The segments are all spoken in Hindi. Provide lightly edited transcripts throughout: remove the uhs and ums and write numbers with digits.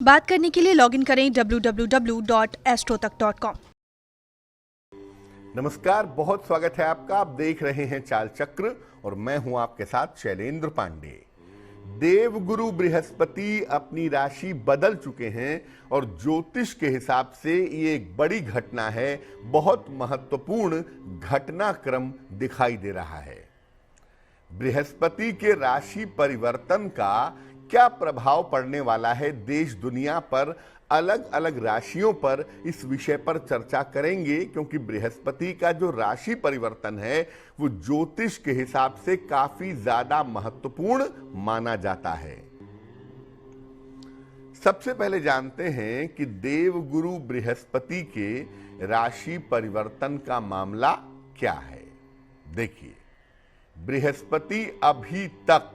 बात करने के लिए लॉगिन करें www.astrotak.com। नमस्कार, बहुत स्वागत है आपका। आप देख रहे हैं चाल चक्र और मैं हूं आपके साथ शैलेंद्र पांडे। देवगुरु बृहस्पति अपनी राशि बदल चुके हैं और ज्योतिष के हिसाब से ये एक बड़ी घटना है, बहुत महत्वपूर्ण घटनाक्रम दिखाई दे रहा है। बृहस्पति के राशि परिवर्तन का क्या प्रभाव पड़ने वाला है देश दुनिया पर, अलग अलग राशियों पर, इस विषय पर चर्चा करेंगे। क्योंकि बृहस्पति का जो राशि परिवर्तन है वो ज्योतिष के हिसाब से काफी ज्यादा महत्वपूर्ण माना जाता है। सबसे पहले जानते हैं कि देवगुरु बृहस्पति के राशि परिवर्तन का मामला क्या है। देखिए, बृहस्पति अभी तक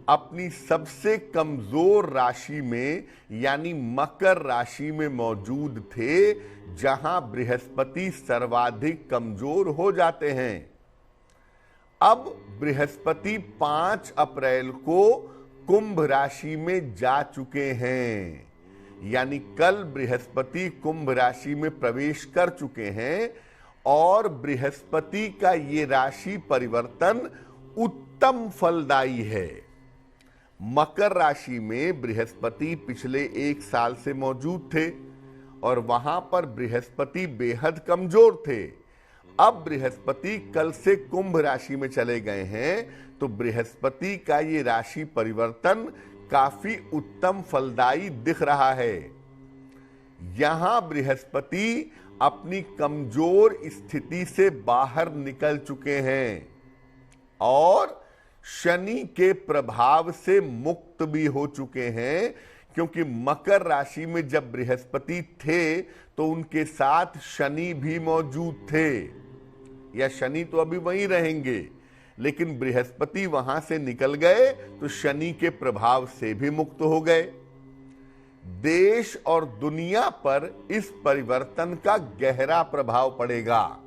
अपनी सबसे कमजोर राशि में यानी मकर राशि में मौजूद थे, जहां बृहस्पति सर्वाधिक कमजोर हो जाते हैं। अब बृहस्पति 5 अप्रैल को कुंभ राशि में जा चुके हैं, यानी कल बृहस्पति कुंभ राशि में प्रवेश कर चुके हैं। और बृहस्पति का ये राशि परिवर्तन उत्तम फलदायी है। मकर राशि में बृहस्पति पिछले 1 साल से मौजूद थे और वहां पर बृहस्पति बेहद कमजोर थे। अब बृहस्पति कल से कुंभ राशि में चले गए हैं, तो बृहस्पति का ये राशि परिवर्तन काफी उत्तम फलदायी दिख रहा है। यहां बृहस्पति अपनी कमजोर स्थिति से बाहर निकल चुके हैं और शनि के प्रभाव से मुक्त भी हो चुके हैं। क्योंकि मकर राशि में जब बृहस्पति थे तो उनके साथ शनि भी मौजूद थे, या शनि तो अभी वहीं रहेंगे, लेकिन बृहस्पति वहां से निकल गए तो शनि के प्रभाव से भी मुक्त हो गए। देश और दुनिया पर इस परिवर्तन का गहरा प्रभाव पड़ेगा।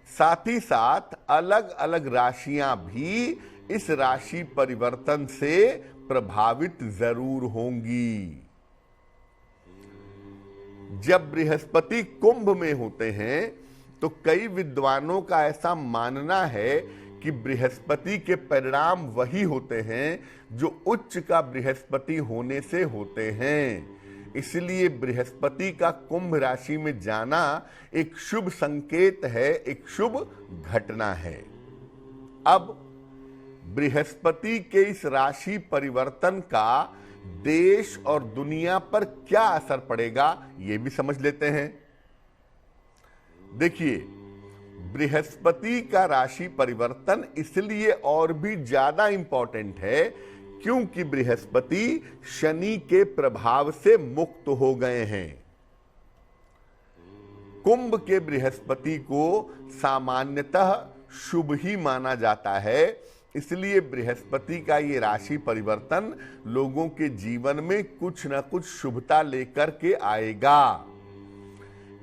साथ ही साथ अलग अलग राशियां भी इस राशि परिवर्तन से प्रभावित जरूर होंगी। जब बृहस्पति कुंभ में होते हैं तो कई विद्वानों का ऐसा मानना है कि बृहस्पति के परिणाम वही होते हैं जो उच्च का बृहस्पति होने से होते हैं। इसलिए बृहस्पति का कुंभ राशि में जाना एक शुभ संकेत है, एक शुभ घटना है। अब बृहस्पति के इस राशि परिवर्तन का देश और दुनिया पर क्या असर पड़ेगा, यह भी समझ लेते हैं। देखिए, बृहस्पति का राशि परिवर्तन इसलिए और भी ज्यादा इंपॉर्टेंट है क्योंकि बृहस्पति शनि के प्रभाव से मुक्त हो गए हैं। कुंभ के बृहस्पति को सामान्यतः शुभ ही माना जाता है, इसलिए बृहस्पति का ये राशि परिवर्तन लोगों के जीवन में कुछ न कुछ शुभता लेकर के आएगा।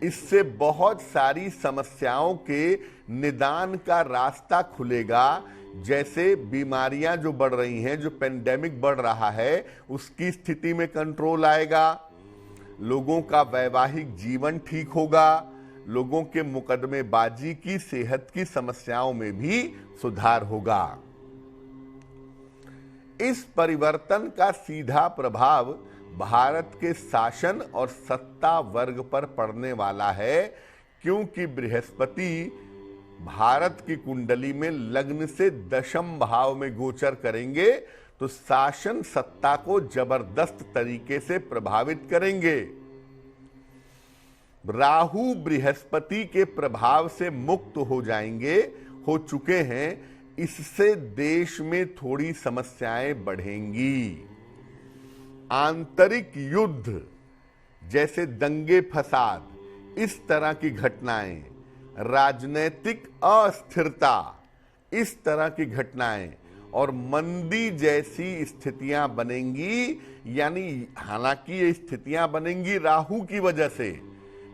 इससे बहुत सारी समस्याओं के निदान का रास्ता खुलेगा। जैसे बीमारियां जो बढ़ रही हैं, जो पेंडेमिक बढ़ रहा है, उसकी स्थिति में कंट्रोल आएगा। लोगों का वैवाहिक जीवन ठीक होगा। लोगों के मुकदमेबाजी की, सेहत की समस्याओं में भी सुधार होगा। इस परिवर्तन का सीधा प्रभाव भारत के शासन और सत्ता वर्ग पर पड़ने वाला है, क्योंकि बृहस्पति भारत की कुंडली में लग्न से दशम भाव में गोचर करेंगे, तो शासन सत्ता को जबरदस्त तरीके से प्रभावित करेंगे। राहु बृहस्पति के प्रभाव से मुक्त हो जाएंगे, हो चुके हैं। इससे देश में थोड़ी समस्याएं बढ़ेंगी। आंतरिक युद्ध जैसे दंगे फसाद, इस तरह की घटनाएं, राजनैतिक अस्थिरता, इस तरह की घटनाएं और मंदी जैसी स्थितियां बनेंगी। यानी हालांकि ये स्थितियां बनेंगी राहु की वजह से,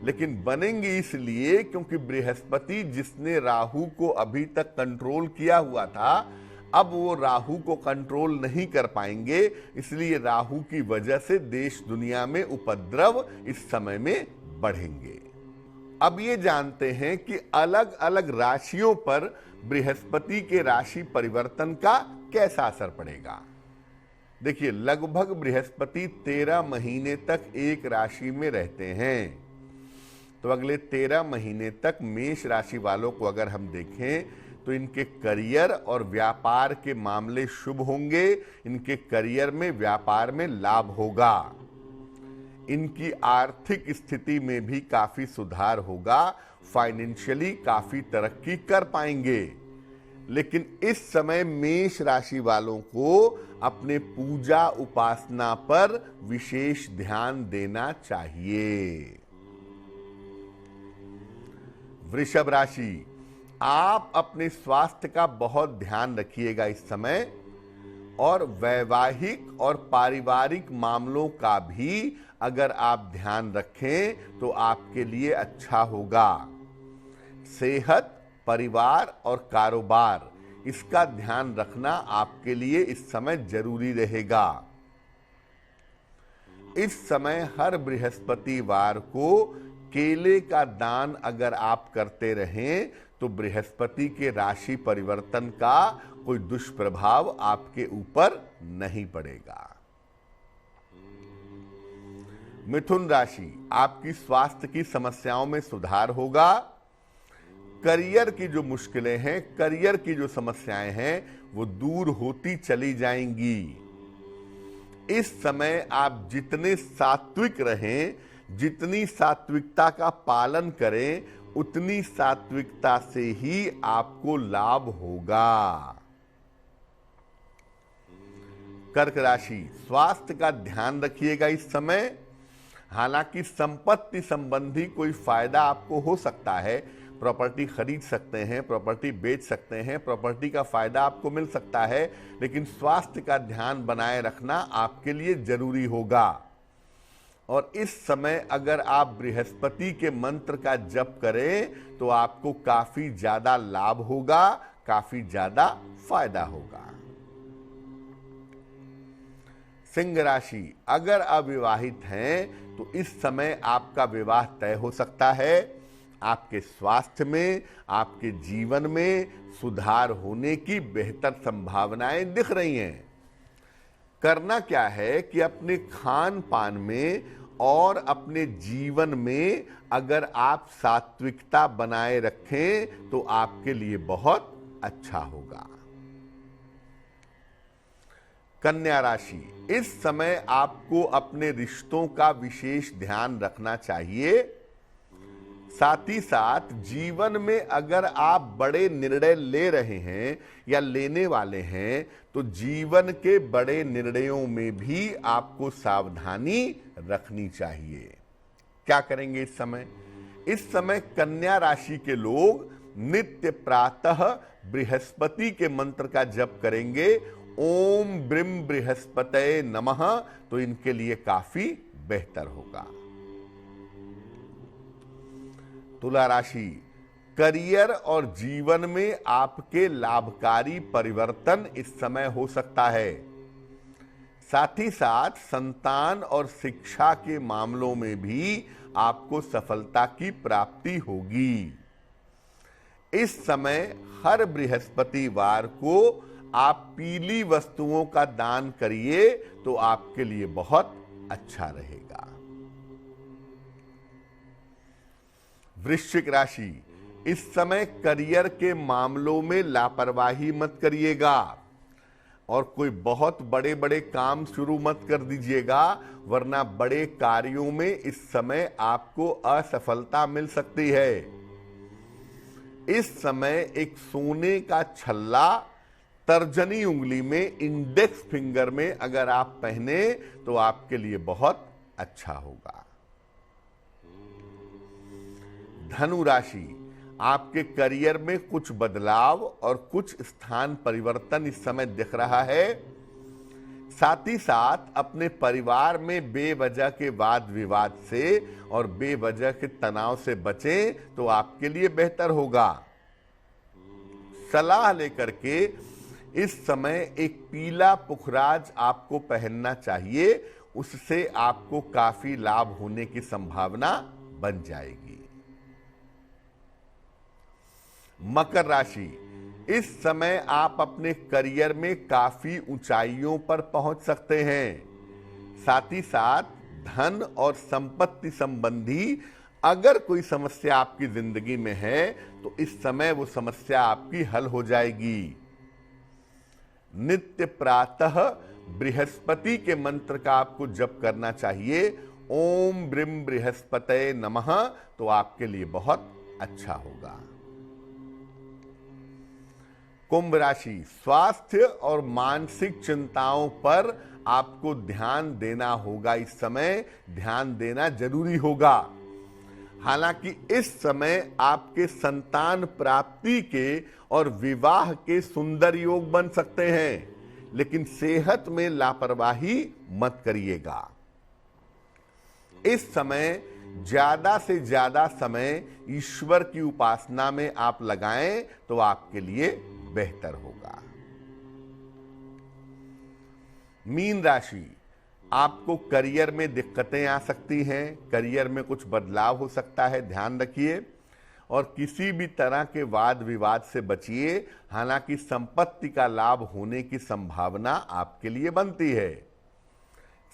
लेकिन बनेंगी इसलिए क्योंकि बृहस्पति जिसने राहु को अभी तक कंट्रोल किया हुआ था, अब वो राहु को कंट्रोल नहीं कर पाएंगे, इसलिए राहु की वजह से देश दुनिया में उपद्रव इस समय में बढ़ेंगे। अब ये जानते हैं कि अलग अलग राशियों पर बृहस्पति के राशि परिवर्तन का कैसा असर पड़ेगा। देखिए, लगभग बृहस्पति 13 महीने तक एक राशि में रहते हैं, तो अगले 13 महीने तक मेष राशि वालों को अगर हम देखें तो इनके करियर और व्यापार के मामले शुभ होंगे, इनके करियर में, व्यापार में लाभ होगा, इनकी आर्थिक स्थिति में भी काफी सुधार होगा, फाइनेंशियली काफी तरक्की कर पाएंगे। लेकिन इस समय मेष राशि वालों को अपने पूजा उपासना पर विशेष ध्यान देना चाहिए। वृषभ राशि, आप अपने स्वास्थ्य का बहुत ध्यान रखिएगा इस समय, और वैवाहिक और पारिवारिक मामलों का भी अगर आप ध्यान रखें तो आपके लिए अच्छा होगा। सेहत, परिवार और कारोबार, इसका ध्यान रखना आपके लिए इस समय जरूरी रहेगा। इस समय हर बृहस्पतिवार को केले का दान अगर आप करते रहें तो बृहस्पति के राशि परिवर्तन का कोई दुष्प्रभाव आपके ऊपर नहीं पड़ेगा। मिथुन राशि, आपकी स्वास्थ्य की समस्याओं में सुधार होगा। करियर की जो मुश्किलें हैं, करियर की जो समस्याएं हैं, वो दूर होती चली जाएंगी। इस समय आप जितने सात्विक रहें, जितनी सात्विकता का पालन करें, उतनी सात्विकता से ही आपको लाभ होगा। कर्क राशि, स्वास्थ्य का ध्यान रखिएगा इस समय। हालांकि संपत्ति संबंधी कोई फायदा आपको हो सकता है, प्रॉपर्टी खरीद सकते हैं, प्रॉपर्टी बेच सकते हैं, प्रॉपर्टी का फायदा आपको मिल सकता है, लेकिन स्वास्थ्य का ध्यान बनाए रखना आपके लिए जरूरी होगा। और इस समय अगर आप बृहस्पति के मंत्र का जप करें तो आपको काफी ज्यादा लाभ होगा, काफी ज्यादा फायदा होगा। सिंह राशि, अगर अविवाहित हैं तो इस समय आपका विवाह तय हो सकता है। आपके स्वास्थ्य में, आपके जीवन में सुधार होने की बेहतर संभावनाएं दिख रही हैं। करना क्या है कि अपने खान पान में और अपने जीवन में अगर आप सात्विकता बनाए रखें तो आपके लिए बहुत अच्छा होगा। कन्या राशि, इस समय आपको अपने रिश्तों का विशेष ध्यान रखना चाहिए। साथ ही साथ जीवन में अगर आप बड़े निर्णय ले रहे हैं या लेने वाले हैं तो जीवन के बड़े निर्णयों में भी आपको सावधानी रखनी चाहिए। क्या करेंगे इस समय? इस समय कन्या राशि के लोग नित्य प्रातः बृहस्पति के मंत्र का जप करेंगे, ओम ब्रीम बृहस्पतये नमः, तो इनके लिए काफी बेहतर होगा। तुला राशि, करियर और जीवन में आपके लाभकारी परिवर्तन इस समय हो सकता है। साथ ही साथ संतान और शिक्षा के मामलों में भी आपको सफलता की प्राप्ति होगी। इस समय हर बृहस्पतिवार को आप पीली वस्तुओं का दान करिए तो आपके लिए बहुत अच्छा रहेगा। वृश्चिक राशि, इस समय करियर के मामलों में लापरवाही मत करिएगा और कोई बहुत बड़े बड़े काम शुरू मत कर दीजिएगा, वरना बड़े कार्यों में इस समय आपको असफलता मिल सकती है। इस समय एक सोने का छल्ला तर्जनी उंगली में, इंडेक्स फिंगर में अगर आप पहने तो आपके लिए बहुत अच्छा होगा। धनु राशि, आपके करियर में कुछ बदलाव और कुछ स्थान परिवर्तन इस समय दिख रहा है। साथ ही साथ अपने परिवार में बेवजह के वाद विवाद से और बेवजह के तनाव से बचें तो आपके लिए बेहतर होगा। सलाह लेकर के इस समय एक पीला पुखराज आपको पहनना चाहिए, उससे आपको काफी लाभ होने की संभावना बन जाएगी। मकर राशि, इस समय आप अपने करियर में काफी ऊंचाइयों पर पहुंच सकते हैं। साथ ही साथ धन और संपत्ति संबंधी अगर कोई समस्या आपकी जिंदगी में है तो इस समय वो समस्या आपकी हल हो जाएगी। नित्य प्रातः बृहस्पति के मंत्र का आपको जप करना चाहिए, ओम ब्रीम बृहस्पतये नमः, तो आपके लिए बहुत अच्छा होगा। कुंभ राशि, स्वास्थ्य और मानसिक चिंताओं पर आपको ध्यान देना होगा। इस समय ध्यान देना जरूरी होगा। हालांकि इस समय आपके संतान प्राप्ति के और विवाह के सुंदर योग बन सकते हैं, लेकिन सेहत में लापरवाही मत करिएगा। इस समय ज्यादा से ज्यादा समय ईश्वर की उपासना में आप लगाएं तो आपके लिए बेहतर होगा। मीन राशि, आपको करियर में दिक्कतें आ सकती हैं, करियर में कुछ बदलाव हो सकता है, ध्यान रखिए। और किसी भी तरह के वाद विवाद से बचिए। हालांकि संपत्ति का लाभ होने की संभावना आपके लिए बनती है।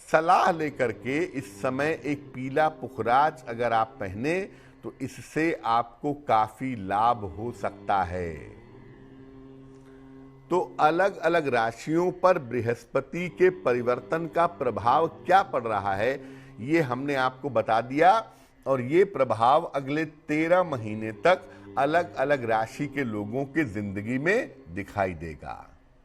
सलाह लेकर के इस समय एक पीला पुखराज अगर आप पहने तो इससे आपको काफी लाभ हो सकता है। तो अलग अलग राशियों पर बृहस्पति के परिवर्तन का प्रभाव क्या पड़ रहा है, ये हमने आपको बता दिया। और ये प्रभाव अगले 13 महीने तक अलग अलग राशि के लोगों की जिंदगी में दिखाई देगा।